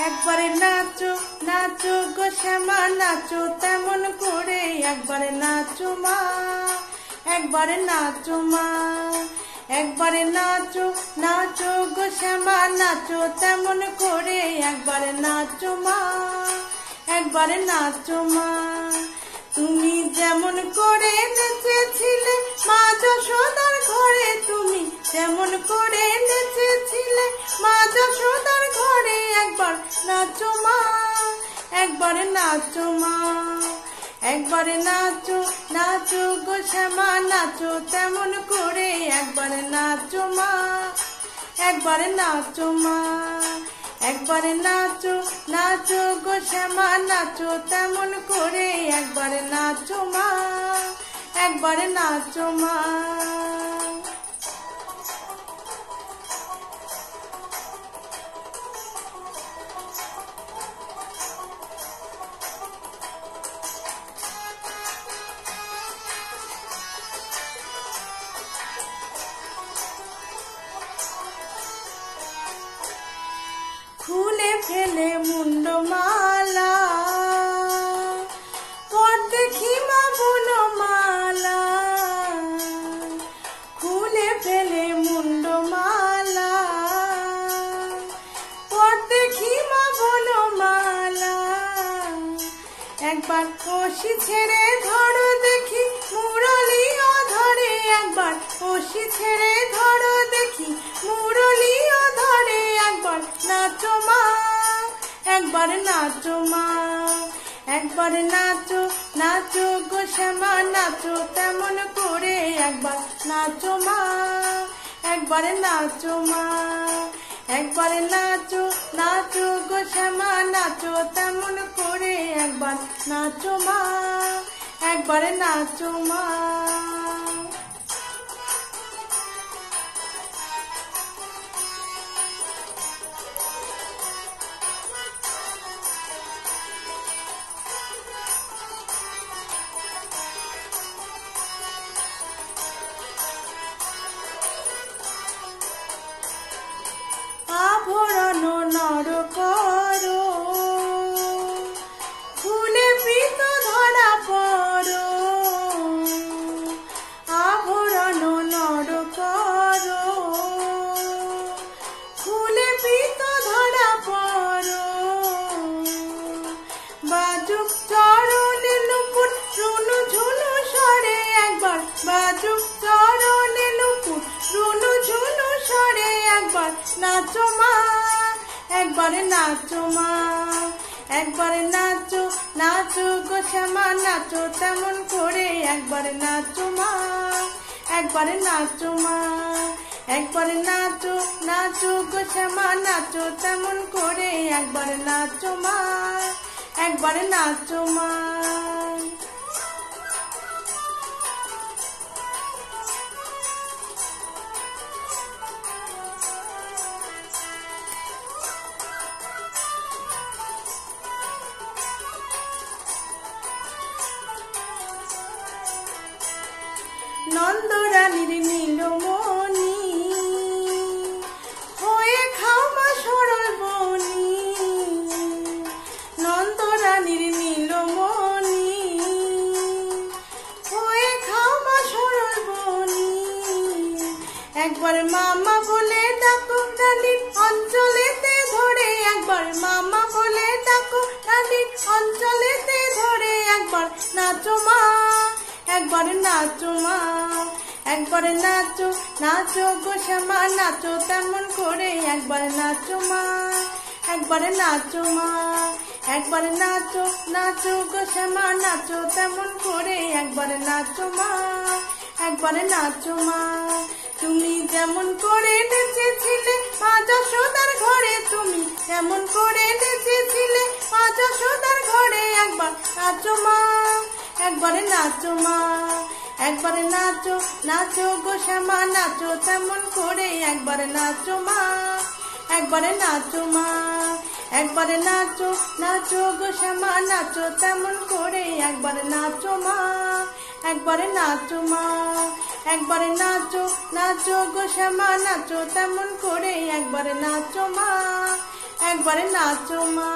একবারে নাচো নাচো গো শ্যামা নাচো তেমন করে, একবারে নাচো মা, একবারে নাচো মা, একবারে নাচো নাচো গো শ্যামা নাচো তেমন করে, একবারে নাচো মা, একবারে নাচো মা। তুমি যেমন করে নেচেছিলে মা যশোদার ঘরে, তুমি যেমন করে নেচেছিলে মা যশোদার ঘরে, একবার নাচো মা, একবারে নাচো মা, একবারে নাচো নাচো গো শ্যামা নাচো তেমন করে, একবারে নাচো মা, একবারে নাচো মা, একবারে নাচো নাচো গো শ্যামা নাচো তেমন করে, একবারে নাচো মা, একবারে নাচো মা। খুলে ফেলে মুন্ডমালা পর দেখি মা বনমালা, খুলে ফেলে মুন্ডমালা পর দেখি মা বনমালা, একবার কষি ছেড়ে ধরো দেখি মুরলি অধরে, একবার কষি ছেড়ে ধরো দেখি মুরলি অধরে, একবার নাচো মা, একবারে নাচো মা, একবারে নাচো নাচো গো শ্যামা নাচো তেমন করে, একবার নাচো মা, একবারে নাচো মা, একবারে নাচো নাচো গো শ্যামা নাচো তেমন করে, একবার নাচো মা, একবারে নাচো মা। আভরণ নর করো খুলে পিত ধরা পড়ো, আভরণ নর করো খুলে পিত ধরা পড়ো, বাজুক চরণে নুপুর রুনু ঝুনু সরে, একবার বাজুক চরণে নুপুর রুনু ঝুনু সরে, একবার নাচো মা, একবারে নাচো মা, একবারে নাচো নাচো গো শ্যামা নাচো তেমন করে, একবারে নাচো মা, একবারে নাচো মা, একবারে নাচো নাচো গো শ্যামা নাচো তেমন করে, একবারে নাচো মা, একবারে নাচো মা। নন্দরানীর নীলমণি হয়ে খাও মা সরল বনি, নন্দরানীর নীলমণি হয়ে খাও মা সরল বনি, একবার মামা বলে ডাকো রানীর অঞ্চলেতে ধরে, একবার মামা বলে ডাকো রানীর অঞ্চলেতে ধরে, একবার নাচো মা, একবারে নাচো মা, একবারে নাচো নাচো গো শ্যামা নাচো তেমন করে, একবারে নাচো মা, একবারে নাচো মা, একবারে নাচো নাচো গো শ্যামা নাচো তেমন করে, একবারে নাচো মা, একবারে নাচো মা। তুমি যেমন করে নেচেছিলে মা যশোদার ঘরে, তুমি যেমন করে নেচেছিলে মা যশোদার ঘরে, নাচো মা, একবারে নাচো নাচো গো শ্যামা নাচো তেমন করে, একবারে নাচো মা, একবারে নাচো মা, একবারে নাচো নাচো গো শ্যামা নাচো তেমন করে, একবারে নাচো মা, একবারে নাচো মা, একবারে নাচো নাচো গো শ্যামা নাচো তেমন করে, একবারে নাচো মা, একবারে নাচো মা।